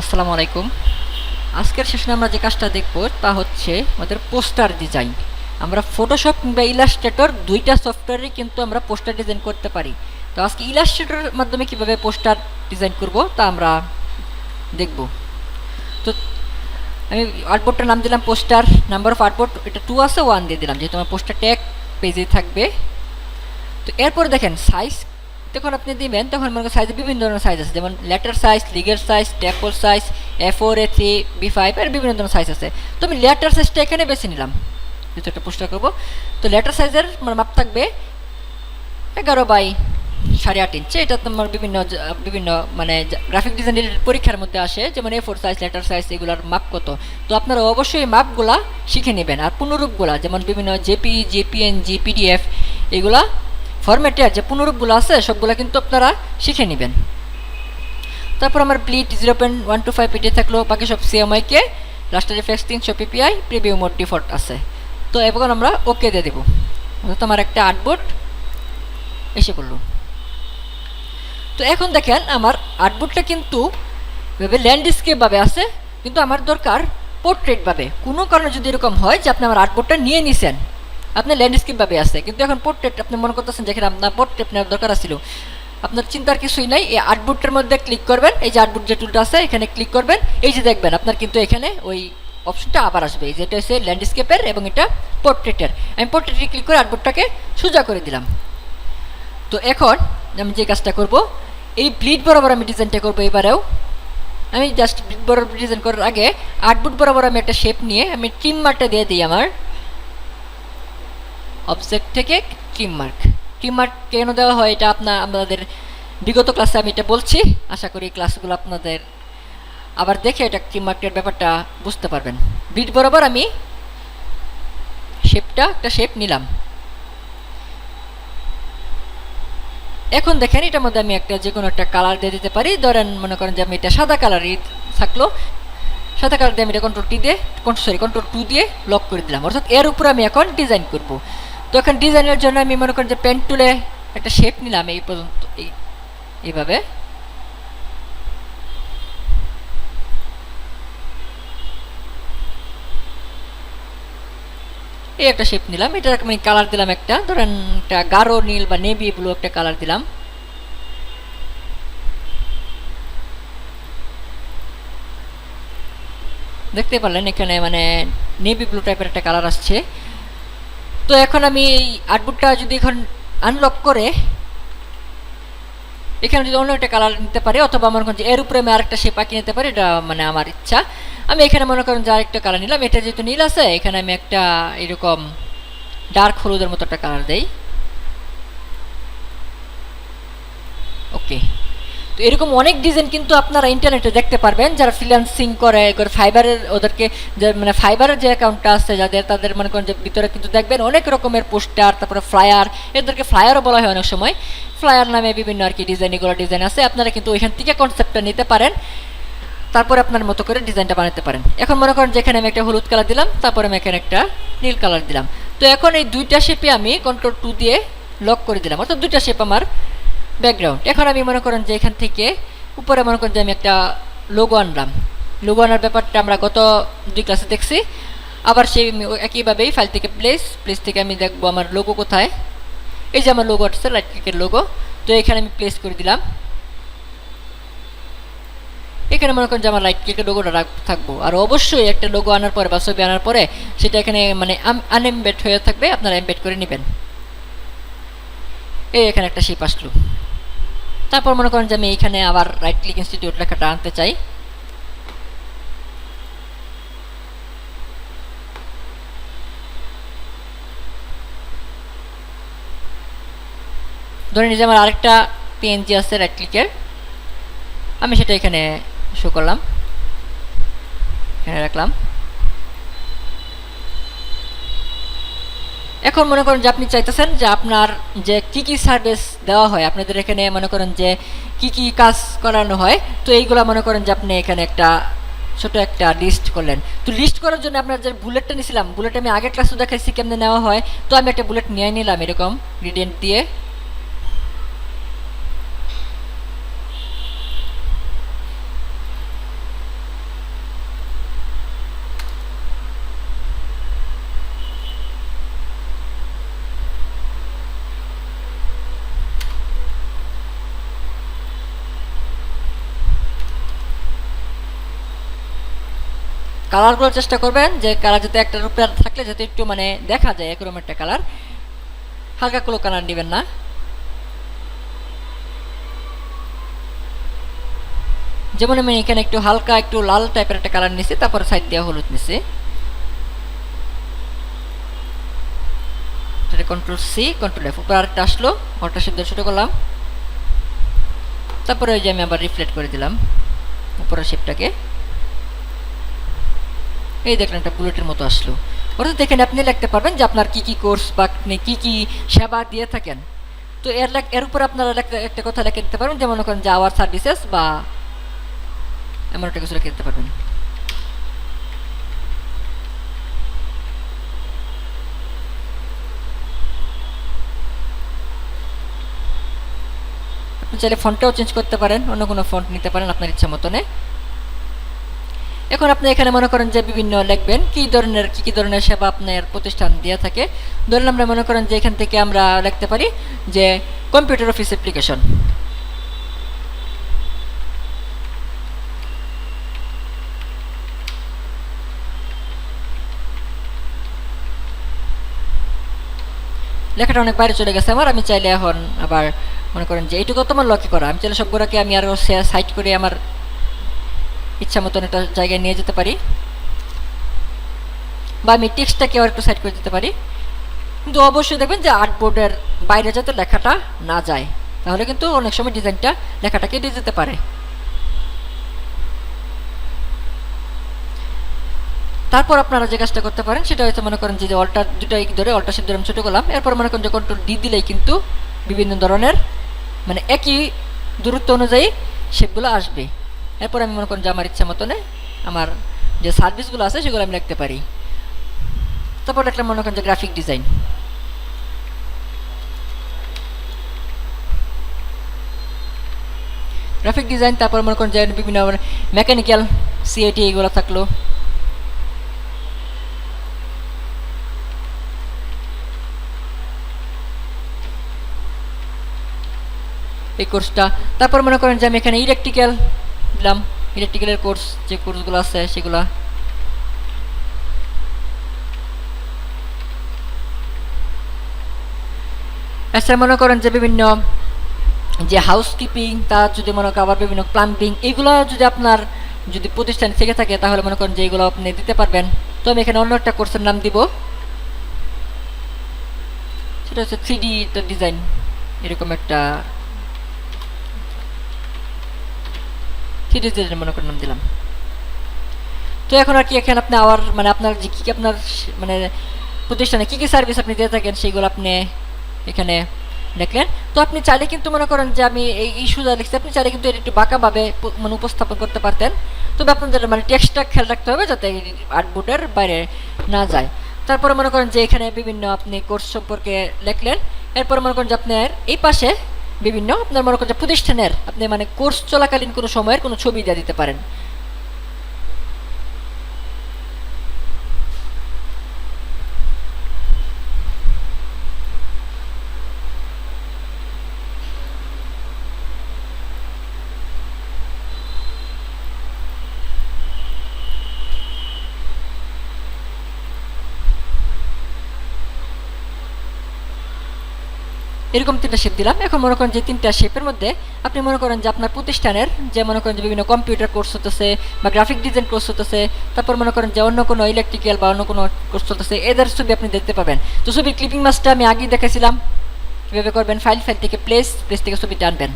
আসসালামু আলাইকুম। আজকের সেশনে আমরা যে কাজটা দেখব তা হচ্ছে আমাদের পোস্টার ডিজাইন। আমরা ফটোশপ কিংবা ইলাস্ট্রেটর দুইটা সফটওয়্যারে কিন্তু আমরা পোস্টার ডিজাইন করতে পারি। তো আজকে ইলাস্ট্রেটরের মাধ্যমে কিভাবে পোস্টার ডিজাইন করব তা আমরা দেখব। তো আমি আর্টবোর্ডটার নাম দিলাম পোস্টার, নাম্বার অফ আর্টবোর্ড এটা 2 আছে, 1 দিয়ে দিলাম যেহেতু আমার পোস্টার ট্যাগ পেজে থাকবে। তো এরপরে দেখেন সাইজ যখন আপনি দিবেন তখন মনে করেন সাইজে বিভিন্ন ধরনের সাইজ আছে, যেমন letter size, legal size, tabloid size, A4, A3, B5 এর বিভিন্ন ধরনের সাইজ আছে। তো আমি লেটার সাইজটা এখানে বেছে নিলাম যেহেতু একটা পোস্টার করবো। তো লেটার সাইজের মাপ থাকবে 11/8.5 ইঞ্চি। এটা তোমার বিভিন্ন বিভিন্ন মানে গ্রাফিক ডিজাইনের পরীক্ষার মধ্যে আসে, যেমন A4 সাইজ, লেটার সাইজ এগুলোর মাপ কত। তো আপনারা অবশ্যই মাপগুলা শিখে নেবেন। আর পুনরূপগুলা যেমন বিভিন্ন JPG, PNG, PDF এগুলা ফরম্যাটের যে পুনরূপগুলো আছে সবগুলো কিন্তু আপনারা শিখে নেবেন। তারপর আমার ব্লিড 0.125 পিটি থাকলো, বাকি সব CMYK, raster effects 300 PPI, preview mode default আছে। তো এখন আমরা ওকে দিয়ে দেবো। অর্থাৎ আমার একটা আর্টবোর্ড এসে পড়লো। তো এখন দেখেন আমার আর্টবোর্ডটা কিন্তু ল্যান্ডস্কেপভাবে আছে, কিন্তু আমার দরকার পোর্ট্রেটভাবে। কোনো কারণে যদি এরকম হয় যে আপনি আমার আর্টবোর্ডটা নিয়ে নিছেন, আপনার ল্যান্ডস্কেপভাবে আছে কিন্তু এখন পোর্ট্রেট আপনি মনে করতেছেন যেখানে আপনার পোর্ট্রেট নেওয়ার দরকার ছিল, আপনার চিন্তার কিছুই নাই। এই আর্টবোর্ডটার মধ্যে ক্লিক করবেন, এই যে আর্টবোর্ড যে টুলটা আছে এখানে ক্লিক করবেন, এই যে দেখবেন আপনার কিন্তু এখানে ওই অপশনটা আবার আসবে, যেটা হচ্ছে ল্যান্ডস্কেপের এবং এটা পোর্ট্রেটের। আমি পোর্ট্রেটে ক্লিক করে আর্টবোর্ডটাকে সোজা করে দিলাম। তো এখন আমি যে কাজটা করব, এই ব্লিড বরাবর আমি ডিজাইনটা করবো। এবারেও আমি জাস্ট ব্লিড বরাবর ডিজাইন করার আগে আর্টবোর্ড বরাবর আমি একটা শেপ নিয়ে আমি ট্রিম মার্কটা দিয়ে দিই। আমার অবজেক্ট থেকে ট্রিম মার্ক কেন দেওয়া হয় এটা আপনাদের বিগত ক্লাসে আমি এটা বলছি। আশা করি ক্লাসগুলো আপনাদের আবার দেখে এটা ট্রিম মার্কের ব্যাপারটা বুঝতে পারবেন। ব্লিড বরাবর আমি একটা শেপ নিলাম। এখন দেখেন এটার মধ্যে আমি একটা যে কোনো একটা কালার দিয়ে দিতে পারি। ধরেন মনে করেন যে আমি এটা সাদা কালারই থাকলো, সাদা কালার দিয়ে আমি এটা কন্ট্রোল 2 দিয়ে লক করে দিলাম। অর্থাৎ এর উপরে আমি এখন ডিজাইন করব। তো এখন ডিজাইনের জন্য আমি মনে করেন যে পেন টুলে একটা শেপ নিলাম এই পর্যন্ত, এইভাবে। এই একটা শেপ নিলাম, এটা আমি কালার দিলাম একটা, ধরেন একটা গাঢ় নীল বা নেভি ব্লু একটা কালার দিলাম। দেখতে পারলেন এখানে মানে নেভি ব্লু টাইপের একটা কালার আসছে। তো এখন আমি এই আর্টবোর্ডটা যদি এখন আনলক করে এখানে যদি অন্য একটা কালার নিতে পারি, অথবা মনে করেন যে এর উপরে আমি আরেকটা শেপ আঁকিয়ে নিতে পারি, এটা মানে আমার ইচ্ছা। আমি এখানে মনে করেন যে আরেকটা কালার নিলাম, এটা যেহেতু নীল আছে এখানে আমি একটা এরকম ডার্ক হলুদের মতো একটা কালার দেই। ওকে। তো এরকম অনেক ডিজাইন কিন্তু আপনারা ইন্টারনেটে দেখতে পারবেন, যারা ফ্রিল্যান্সিং করে ফাইবারের, ওদেরকে যে মানে ফাইবারের যে অ্যাকাউন্টটা আছে যাদের, তাদের মনে করেন যে ভিতরে কিন্তু দেখবেন অনেক রকমের পোস্টার, তারপরে ফ্লায়ার, এদেরকে ফ্লায়ারও বলা হয় অনেক সময়। ফ্লায়ার নামে বিভিন্ন আর কি ডিজাইন, এগুলো ডিজাইন আছে। আপনারা কিন্তু ওইখান থেকে কনসেপ্টটা নিতে পারেন, তারপরে আপনার মতো করে ডিজাইনটা বানাতে পারেন। এখন মনে করেন যেখানে আমি একটা হলুদ কালার দিলাম, তারপরে আমি এখানে একটা নীল কালার দিলাম। তো এখন এই দুইটা শেপে আমি কন্ট্রোল 2 দিয়ে লক করে দিলাম, অর্থাৎ দুইটা শেপ আমার ব্যাকগ্রাউন্ড। এখন আমি মনে করেন যে এখান থেকে উপরে মনে করেন যে আমি একটা লোগো আনলাম। লোগো আনার ব্যাপারটা আমরা গত 2 ক্লাসে দেখছি। আবার সেই একইভাবেই ফাইল থেকে প্লেস থেকে আমি দেখবো আমার লোগো কোথায়। এই যে আমার লোগো আসছে, রাইট ক্লিকের লোগো। তো এখানে আমি প্লেস করে দিলাম। এখানে মনে করেন যে আমার রাইট ক্লিকের লোগোটা থাকবো। আর অবশ্যই একটা লোগো আনার পরে বা ছবি আনার পরে সেটা এখানে মানে আনএমবেড হয়ে থাকবে, আপনারা এমবেড করে নেবেন। এই এখানে একটা শেপ আসলো। তারপর মনে করেন যে আমি এইখানে আবার রাইট ক্লিক ইনস্টিটিউট লেখাটা আনতে চাই। ধরে নিয়ে যে আমার আরেকটা PNG আছে রাইট ক্লিকের, আমি সেটা এখানে শো করলাম, এখানে রাখলাম। এখন মনে করেন যে আপনি চাইতেছেন যে আপনার যে কি সার্ভিস দেওয়া হয় আপনাদের এখানে, মনে করেন যে কি কাজ করানো হয়। তো এইগুলা মনে করেন যে আপনি এখানে একটা ছোট একটা লিস্ট করলেন। তো লিস্ট করার জন্য আপনার যে বুলেটটা নিয়েছিলাম, বুলেট আমি আগের ক্লাসে দেখাইছি কেমনে নেওয়া হয়। তো আমি একটা বুলেট নিয়ে নিলাম এরকম গ্রেডিয়েন্ট দিয়ে। কালারগুলো চেষ্টা করবেন যে কালার যাতে একটার উপরে থাকলে যাতে একটু মানে দেখা যায় এরকম একটা কালার, হালকা কোনো কালার নেবেন না। যেমন আমি এখানে একটু হালকা একটু লাল টাইপের একটা কালার নিছি, তারপরে সাইড দিয়ে হলুদ নিছি। কন্ট্রোল সি কন্ট্রোল এফ, উপরে আরেকটা আসলো, ওটা শব্দ ছোট করলাম, তারপরে ওই যে আমি আবার রিফ্লেক্ট করে দিলাম উপরের শেপটাকে। এই দেখলেন একটা বুলেটের মতো আসলো। অর্থাৎ এখানে আপনি লিখতে পারবেন যে আপনার কি কি কোর্স বা আপনি কি কি সেবা দিয়ে থাকেন। তো এর উপর আপনারা একটা কথা লিখে দিতে পারবেন, যেমন করেন যে আওয়ার সার্ভিসেস বা এমন একটা কিছু লিখে দিতে পারবেন। আপনি চাইলে ফন্টটাও চেঞ্জ করতে পারেন, অন্য কোনো ফন্ট নিতে পারেন আপনার ইচ্ছা মতনে। এখন আপনি এখানে মনে করেন যে বিভিন্ন লিখবেন কি ধরনের সেবা আপনার প্রতিষ্ঠান দিয়ে থাকে। ধরুন আমরা মনে করেন যে এখান থেকে আমরা লিখতে পারি যে কম্পিউটার অফিস অ্যাপ্লিকেশন। লেখাটা অনেক বাইরে চলে গেছে আমার, আমি চাইলে এখন আবার মনে করেন যে এইটুকু তো আমার লক্ষ্য করা, আমি চাইলে সবগুলোকে আমি আরও সাইড করে আমার ইচ্ছা মতন একটা জায়গায় নিয়ে যেতে পারি, বা আমি টেক্সটটাকে আর একটু সাইড করে দিতে পারি। কিন্তু অবশ্যই দেখবেন যে আর্টবোর্ডের বাইরে যাতে লেখাটা না যায়, তাহলে কিন্তু অনেক সময় ডিজাইনটা লেখাটা কেটে যেতে পারে। তারপর আপনারা যে কাজটা করতে পারেন সেটা হয়তো মনে করেন যে অল্টার দুটাই ধরে অল্টার শেপ ধরে আমি ছোটো করলাম, এরপর মনে করেন যে কন্ট্রোল ডি দিলেই কিন্তু বিভিন্ন ধরনের মানে একই দূরত্ব অনুযায়ী শেপগুলো আসবে। এরপর আমি মনে করেন যে আমার ইচ্ছা মতনে আমার যে সার্ভিসগুলো আছে সেগুলো আমি লিখতে পারি। তারপর একটা মনে করেন যে গ্রাফিক ডিজাইন, তারপর মনে করেন যে বিভিন্ন মেকানিক্যাল সিআইটি এগুলো থাকলো। এই কোর্সটা, তারপর মনে করেন যে আমি এখানে ইলেকট্রিক্যাল দিলাম, ইলেকট্রিক্যালের কোর্স যে কোর্সগুলো আছে সেগুলো। এছাড়া মনে করেন যে বিভিন্ন যে হাউসকিপিং, তার যদি মনে করেন আবার বিভিন্ন প্লাম্বিং, এগুলো যদি আপনার যদি প্রতিষ্ঠান থেকে থাকে তাহলে মনে করেন যে এগুলো আপনি দিতে পারবেন। তো আমি এখানে অন্য একটা কোর্সের নাম দিব, সেটা হচ্ছে 3D ডিজাইন, এরকম একটা 3D ডিজাইন মনে করেন নাম দিলাম। তো এখন আর কি এখানে আপনি আবার মানে আপনার যে কী আপনার মানে প্রতিষ্ঠানে কী কী সার্ভিস আপনি দিয়ে থাকেন সেগুলো আপনি এখানে দেখলেন। তো আপনি চাইলে কিন্তু মনে করেন যে আমি এই ইস্যুটা লিখছি, আপনি চাইলে কিন্তু এটা একটু বাঁকাভাবে মানে উপস্থাপন করতে পারতেন, তবে আপনাদের মানে টেক্সটটা খেয়াল রাখতে হবে যাতে আর্টবোর্ডের বাইরে না যায়। তারপরে মনে করেন যে এখানে বিভিন্ন আপনি কোর্স সম্পর্কে লিখলেন, এরপরে মনে করেন যে আপনার এই পাশে বিভিন্ন আপনার মনে করেন যে প্রতিষ্ঠানের আপনি মানে কোর্স চলাকালীন কোনো সময়ের কোনো ছবি দিয়ে দিতে পারেন। এরকম 3টা শেপ দিলাম। এখন মনে করেন যে 3টা শেপের মধ্যে আপনি মনে করেন যে আপনার প্রতিষ্ঠানের যে মনে করেন যে বিভিন্ন কম্পিউটার কোর্স হতেছে বা গ্রাফিক ডিজাইন কোর্স হতেছে, তারপর মনে করেন যে অন্য কোনো ইলেকট্রিক্যাল বা অন্য কোনো কোর্স হতেছে, এদের ছবি আপনি দেখতে পাবেন। তো ছবির ক্লিপিং মাছটা আমি আগেই দেখাইছিলাম কীভাবে করবেন। ফাইল থেকে প্লেস থেকে ছবি টানবেন।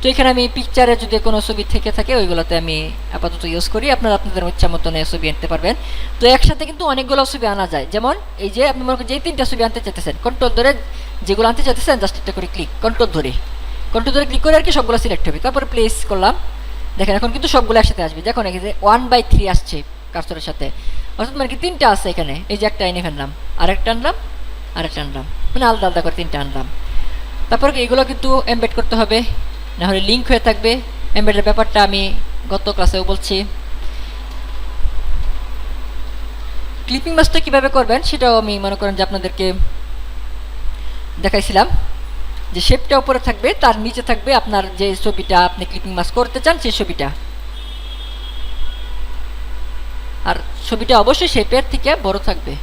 তো এখানে আমি পিকচারে যদি কোনো ছবি থেকে থাকে ওইগুলোতে আমি আপাতত ইউজ করি, আপনারা আপনাদের ইচ্ছা মতন ছবি আনতে পারবেন। তো একসাথে কিন্তু অনেকগুলো ছবি আনা যায়, যেমন এই যে আপনি মনে করেন যে 3টা ছবি আনতে চাইতেছেন, কন্ট্রোল ধরে যেগুলো আনতে চাইতেছেন জাস্ট একটা করে কন্ট্রোল ধরে ক্লিক করে আর কি সবগুলো সিলেক্ট হবে, তারপরে প্লেস করলাম। দেখেন এখন কিন্তু সবগুলো একসাথে আসবে। দেখুন এই যে 1/3 আসছে কার্সরের সাথে, অর্থাৎ মানে কি 3টা আছে এখানে। এই যে একটা এনে ফেললাম, আরেকটা আনলাম, মানে আলাদা আলাদা করে 3টা আনলাম। তারপর এগুলো কিন্তু এমবেড করতে হবে, না হলে লিঙ্ক হয়ে থাকবে। এমবেডের ব্যাপারটা আমি গত ক্লাসেও বলছি। ক্লিপিং মাছটা কীভাবে করবেন সেটাও আমি মনে করেন যে আপনাদেরকে দেখাইছিলাম, যে শেপটা উপরে থাকবে, তার নিচে থাকবে আপনার যে ছবিটা আপনি ক্লিপিং মাছ করতে চান সেই ছবিটা। আর ছবিটা অবশ্যই শেপের থেকে বড় থাকবে।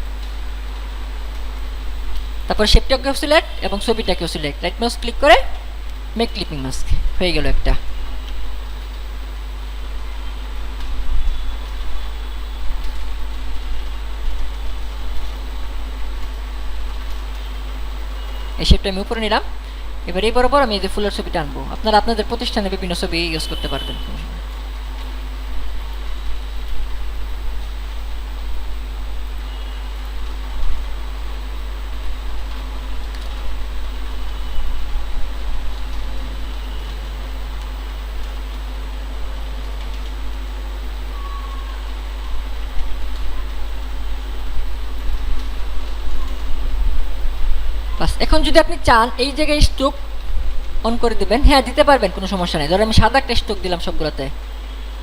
তারপর শেপটাকেও সিলেক্ট এবং ছবিটাকেও সিলেক্ট, রাইট মাউস ক্লিক করে মেক ক্লিপিং মাস্ক, হয়ে গেল একটা। এই শেপটা আমি উপরে নিলাম। এবার এই বরাবর আমি এই যে ফুলের ছবিটা আনবো। আপনারা আপনাদের প্রতিষ্ঠানে বিভিন্ন ছবি ইউজ করতে পারবেন। বাস, এখন যদি আপনি চান এই জায়গায় স্ট্রোক অন করে দেবেন, হ্যাঁ দিতে পারবেন, কোনো সমস্যা নেই। ধরো আমি সাদা একটা স্ট্রোক দিলাম সবগুলোতে,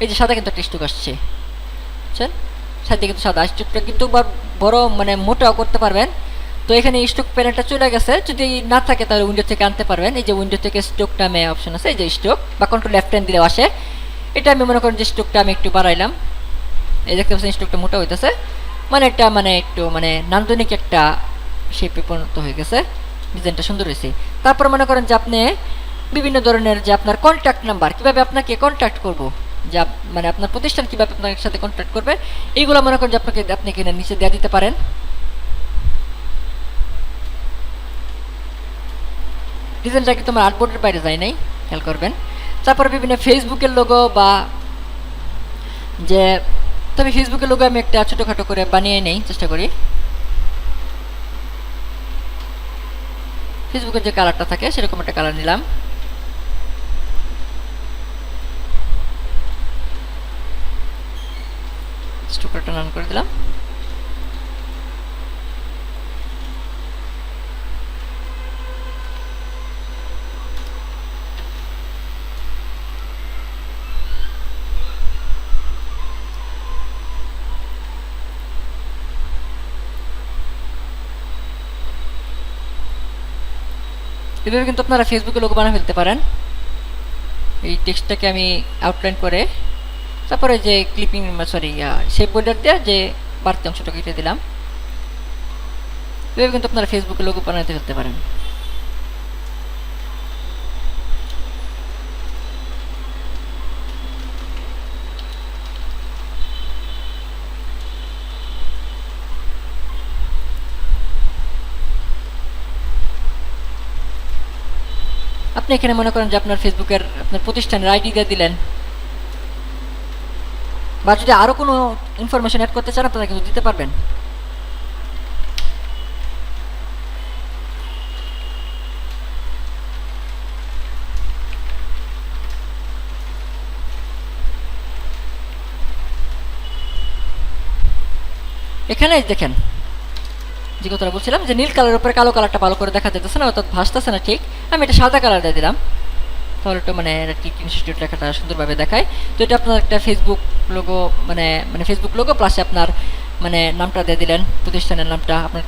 এই যে সাদা কিন্তু একটা স্ট্রোক আসছে, বুঝছেন, সাথে কিন্তু সাদা স্ট্রোকটা কিন্তু বড় মানে মোটাও করতে পারবেন। তো এখানে স্ট্রোক প্যানেলটা চলে গেছে, যদি না থাকে তাহলে উইন্ডো থেকে আনতে পারবেন। এই যে উইন্ডো থেকে স্ট্রোক নামে অপশন আছে, এই যে স্ট্রোক বা কন্ট্রোল F10 দিলেও আসে। এটা আমি মনে করেন যে স্ট্রোকটা আমি একটু বাড়াইলাম, এই দেখতে পাচ্ছেন স্ট্রোকটা মোটা হইতেছে, মানে এটা মানে একটু মানে নান্দনিক একটা শেপে পরিণত হয়ে গেছে, ডিজাইনটা সুন্দর হয়েছে। তারপর মনে করেন যে আপনি বিভিন্ন ধরনের যে আপনার কন্ট্যাক্ট নাম্বার, কীভাবে আপনাকে কন্ট্যাক্ট করব, যে মানে আপনার প্রতিষ্ঠান কীভাবে আপনার সাথে কন্ট্যাক্ট করবে, এইগুলো মনে করেন যে আপনি কিনে নিচে দেওয়া দিতে পারেন। ডিজাইনটা কিন্তু আমার আর্টবোর্ডের বাইরে যায় নাই, খেয়াল করবেন। তারপরে বিভিন্ন ফেসবুকের লোগো বা যে, তবে ফেসবুকের লোগো আমি একটা ছোটোখাটো করে বানিয়ে নেই, চেষ্টা করি। ফেসবুকের যে কালারটা থাকে সেরকম একটা কালার নিলাম। স্ট্রোকটা অন করে দিলাম। এভাবে কিন্তু আপনারা ফেসবুকে লোগো বানিয়ে ফেলতে পারেন। এই টেক্সটটাকে আমি আউটলাইন করে তারপরে যে ক্লিপিং সরি শেপ বোর্ডার দিয়ে যে বাড়তি অংশটা কেটে দিলাম। এভাবে কিন্তু আপনারা ফেসবুকে লোগো বানাতে ফেলতে পারেন। আপনি এখানে মনে করেন যে আপনার ফেসবুকের আপনার প্রতিষ্ঠানের আইডি দিয়ে দিলেন, বা যদি আরও কোনো ইনফরমেশন অ্যাড করতে চান আপনারা কিন্তু দিতে পারবেন। এখানে দেখেন যে কথাটা বলছিলাম যে নীল কালারের উপরে কালো কালারটা ভালো করে দেখা যেতেছে না, অর্থাৎ ভাসতেছে না ঠিক, আমি এটা সাদা কালার দিয়ে দিলাম, তাহলে একটু মানে টিক ইনস্টিটিউট লেখাটা সুন্দরভাবে দেখায়। তো এটা আপনার একটা ফেসবুক লোগো মানে মানে ফেসবুক লোগো প্লাসে আপনার মানে নামটা দিয়ে দিলেন, প্রতিষ্ঠানের নামটা, আপনার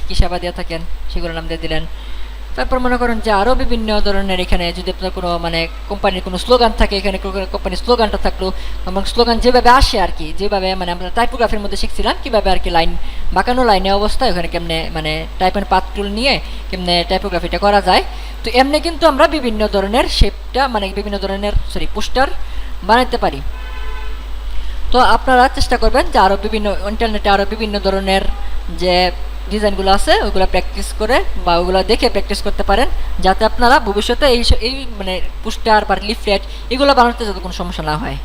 কী সেবা দিয়ে থাকেন সেগুলোর নাম দিয়ে দিলেন। তারপর মনে করেন যে আরও বিভিন্ন ধরনের এখানে যদি আপনার কোনো মানে কোম্পানির কোনো স্লোগান থাকে, এখানে কোম্পানির স্লোগানটা থাকলো এবং স্লোগান যেভাবে আসে আর কি, যেভাবে মানে আমরা টাইপোগ্রাফির মধ্যে শিখছিলাম কীভাবে আর কি লাইন বাঁকানো লাইনে অবস্থায় ওখানে কেমনে মানে টাইপ অ্যান্ড পাথ টুল নিয়ে কেমনে টাইপোগ্রাফিটা করা যায়। তো এমনি কিন্তু আমরা বিভিন্ন ধরনের শেপটা মানে বিভিন্ন ধরনের পোস্টার বানাতে পারি। তো আপনারা চেষ্টা করবেন যে আরও বিভিন্ন ইন্টারনেটে আরও বিভিন্ন ধরনের যে ডিজাইনগুলো আছে ওইগুলো প্র্যাকটিস করে বা ওইগুলো দেখে প্র্যাকটিস করতে পারেন, যাতে আপনারা ভবিষ্যতে এই মানে পোস্টার বা লিফলেট এগুলো বানাতে যাতে কোনো সমস্যা না হয়।